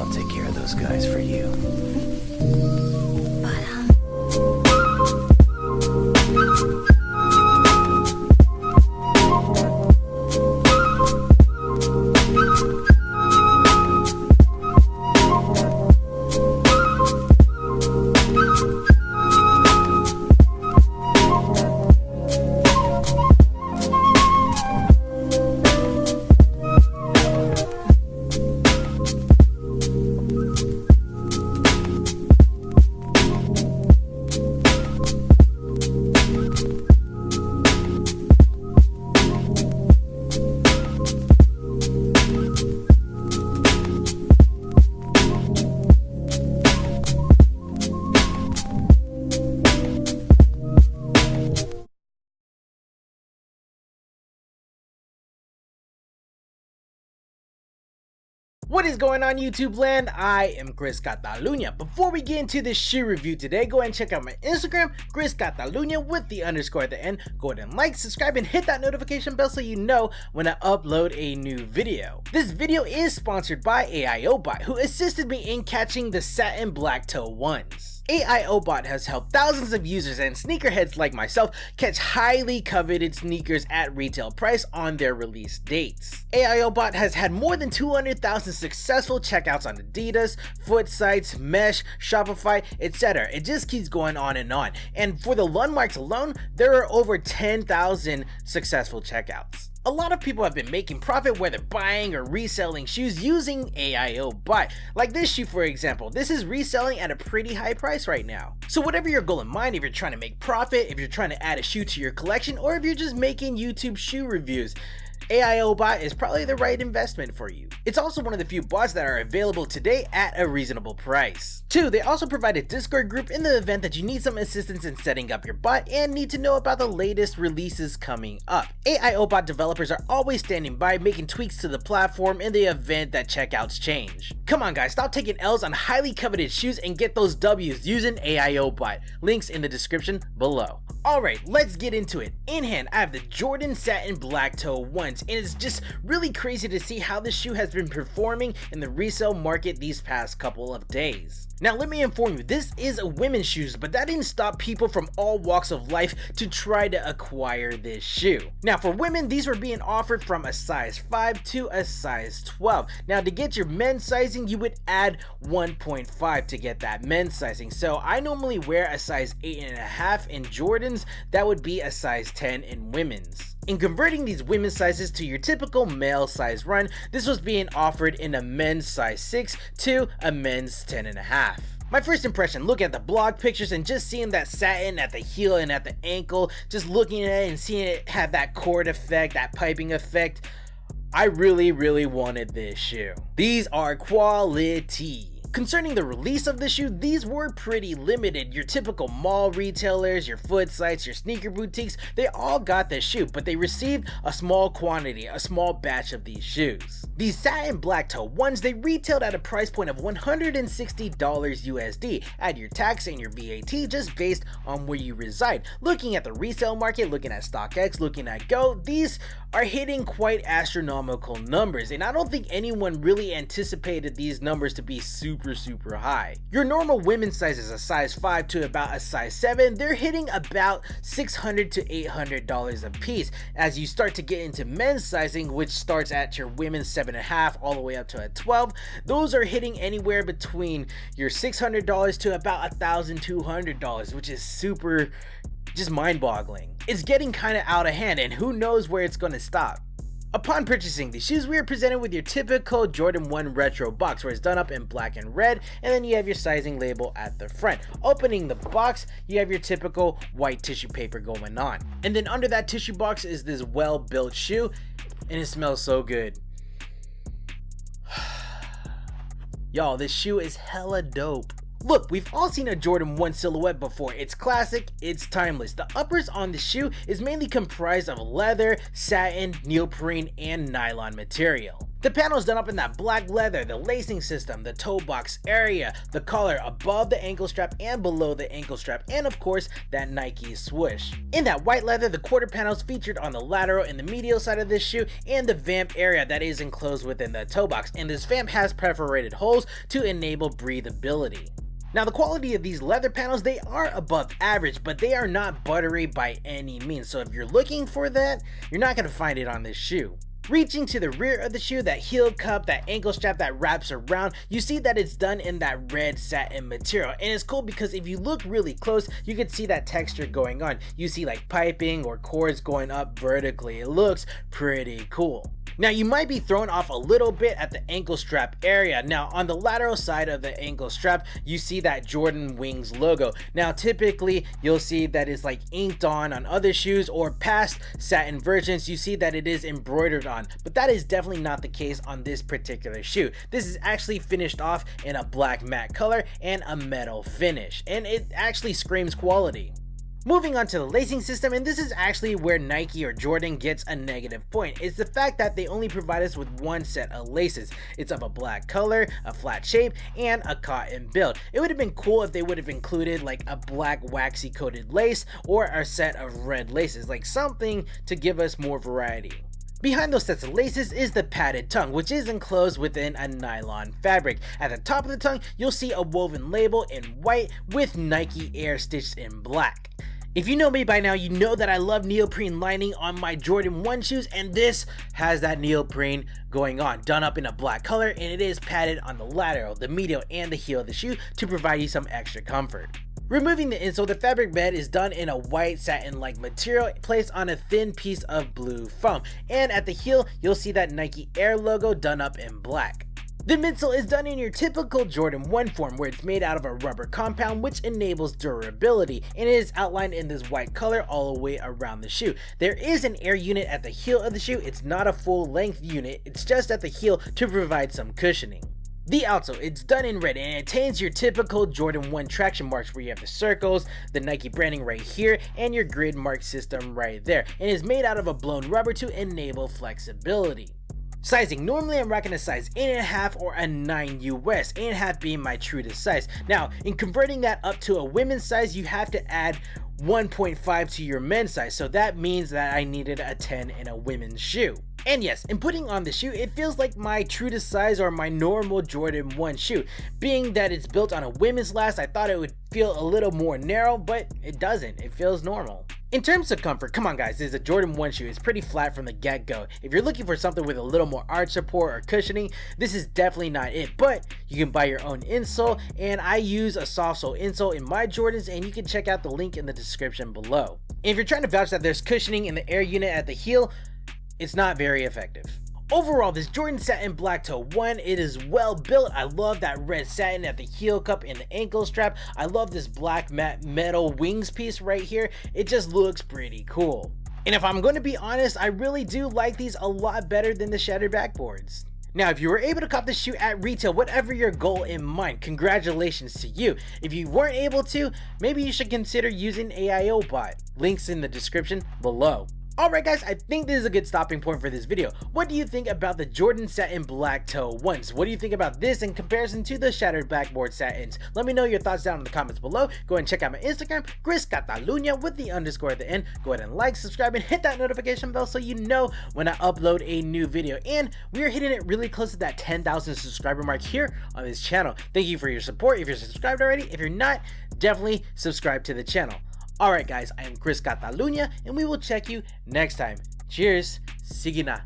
I'll take care of those guys for you. What is going on, YouTube land? I am Chris Catalunya. Before we get into this shoe review today, go ahead and check out my Instagram, Chris Catalunya with the underscore at the end. Go ahead and like, subscribe, and hit that notification bell so you know when I upload a new video. This video is sponsored by AIOBot, who assisted me in catching the Satin black toe ones. AIOBot has helped thousands of users and sneakerheads like myself catch highly coveted sneakers at retail price on their release dates. AIOBot has had more than 200,000 successful checkouts on Adidas, Foot Sites, Mesh, Shopify, etc. It just keeps going on. And for the landmarks alone, there are over 10,000 successful checkouts. A lot of people have been making profit whether buying or reselling shoes using AIOBot. Like this shoe, for example. This is reselling at a pretty high price right now. So whatever your goal in mind, if you're trying to make profit, if you're trying to add a shoe to your collection, or if you're just making YouTube shoe reviews, AIOBot is probably the right investment for you. It's also one of the few bots that are available today at a reasonable price. 2, they also provide a Discord group in the event that you need some assistance in setting up your bot and need to know about the latest releases coming up. AIOBot developers are always standing by making tweaks to the platform in the event that checkouts change. Come on guys, stop taking L's on highly coveted shoes and get those W's using AIOBot. Links in the description below. Alright, let's get into it. In hand, I have the Jordan Satin black toe ones, and it's just really crazy to see how this shoe has been performing in the resale market these past couple of days. Now let me inform you, this is a women's shoes, but that didn't stop people from all walks of life to try to acquire this shoe. Now for women, these were being offered from a size 5 to a size 12. Now to get your men's sizing, you would add 1.5 to get that men's sizing. So I normally wear a size 8.5 in Jordans, that would be a size 10 in women's. In converting these women's sizes to your typical male size run, this was being offered in a men's size 6 to a men's 10.5. My first impression, looking at the blog pictures and just seeing that satin at the heel and at the ankle, just looking at it and seeing it have that cord effect, that piping effect, I really wanted this shoe. These are quality. Concerning the release of the shoe, these were pretty limited. Your typical mall retailers, your Foot Sites, your sneaker boutiques, they all got this shoe, but they received a small quantity, a small batch of these shoes. These satin black toe ones, they retailed at a price point of $160 USD. Add your tax and your VAT just based on where you reside. Looking at the resale market, looking at StockX, looking at Go, these are hitting quite astronomical numbers, and I don't think anyone really anticipated these numbers to be super high. Your normal women's size is a size 5 to about a size 7. They're hitting about $600 to $800 a piece. As you start to get into men's sizing, which starts at your women's 7.5 all the way up to a 12, those are hitting anywhere between your $600 to about $1,200, which is super just mind-boggling. It's getting kind of out of hand, and who knows where it's going to stop. Upon purchasing these shoes, we are presented with your typical Jordan 1 retro box where it's done up in black and red, and then you have your sizing label at the front. Opening the box, you have your typical white tissue paper going on. And then under that tissue box is this well-built shoe, and it smells so good. Y'all, this shoe is hella dope. Look, we've all seen a Jordan 1 silhouette before. It's classic, it's timeless. The uppers on the shoe is mainly comprised of leather, satin, neoprene, and nylon material. The panel is done up in that black leather, the lacing system, the toe box area, the collar above the ankle strap and below the ankle strap, and of course that Nike swoosh. In that white leather, the quarter panels featured on the lateral and the medial side of this shoe, and the vamp area that is enclosed within the toe box, and this vamp has perforated holes to enable breathability. Now the quality of these leather panels, they are above average, but they are not buttery by any means, so if you're looking for that, you're not going to find it on this shoe. Reaching to the rear of the shoe, that heel cup, that ankle strap that wraps around, you see that it's done in that red satin material, and it's cool because if you look really close, you can see that texture going on. You see like piping or cords going up vertically. It looks pretty cool. Now you might be thrown off a little bit at the ankle strap area. Now on the lateral side of the ankle strap, you see that Jordan Wings logo. Now typically you'll see that it's like inked on other shoes, or past satin versions you see that it is embroidered on, but that is definitely not the case on this particular shoe. This is actually finished off in a black matte color and a metal finish, and it actually screams quality. Moving on to the lacing system, and this is actually where Nike or Jordan gets a negative point. It's the fact that they only provide us with one set of laces. It's of a black color, a flat shape, and a cotton build. It would have been cool if they would have included like a black waxy coated lace or a set of red laces, like something to give us more variety. Behind those sets of laces is the padded tongue, which is enclosed within a nylon fabric. At the top of the tongue, you'll see a woven label in white with Nike Air stitched in black. If you know me by now, you know that I love neoprene lining on my Jordan 1 shoes, and this has that neoprene going on, done up in a black color, and it is padded on the lateral, the medial, and the heel of the shoe to provide you some extra comfort. Removing the insole, the fabric bed is done in a white satin-like material placed on a thin piece of blue foam, and at the heel, you'll see that Nike Air logo done up in black. The midsole is done in your typical Jordan 1 form, where it's made out of a rubber compound which enables durability, and it is outlined in this white color all the way around the shoe. There is an air unit at the heel of the shoe. It's not a full length unit, it's just at the heel to provide some cushioning. The outsole, it's done in red, and it attains your typical Jordan 1 traction marks, where you have the circles, the Nike branding right here, and your grid mark system right there, and is made out of a blown rubber to enable flexibility. Sizing, normally I'm rocking a size 8.5 or a 9 US, 8.5 being my true to size. Now, in converting that up to a women's size, you have to add 1.5 to your men's size, so that means that I needed a 10 in a women's shoe. And yes, in putting on the shoe, it feels like my true to size or my normal Jordan 1 shoe. Being that it's built on a women's last, I thought it would feel a little more narrow, but it doesn't. It feels normal. In terms of comfort, come on guys, this is a Jordan 1 shoe. It's pretty flat from the get-go. If you're looking for something with a little more arch support or cushioning, this is definitely not it, but you can buy your own insole, and I use a soft sole insole in my Jordans, and you can check out the link in the description below. And if you're trying to vouch that there's cushioning in the air unit at the heel, it's not very effective. Overall, this Jordan Satin Black Toe 1, it is well built. I love that red satin at the heel cup and the ankle strap. I love this black matte metal wings piece right here. It just looks pretty cool. And if I'm going to be honest, I really do like these a lot better than the shattered backboards. Now, if you were able to cop this shoe at retail, whatever your goal in mind, congratulations to you. If you weren't able to, maybe you should consider using AIO bot. Links in the description below. Alright guys, I think this is a good stopping point for this video. What do you think about the Jordan Satin Black Toe 1s? What do you think about this in comparison to the shattered backboard satins? Let me know your thoughts down in the comments below. Go ahead and check out my Instagram, Chris Catalunya with the underscore at the end. Go ahead and like, subscribe, and hit that notification bell so you know when I upload a new video. And we are hitting it really close to that 10,000 subscriber mark here on this channel. Thank you for your support. If you're subscribed already, if you're not, definitely subscribe to the channel. Alright guys, I am Chris Catalunya, and we will check you next time. Cheers, sige na.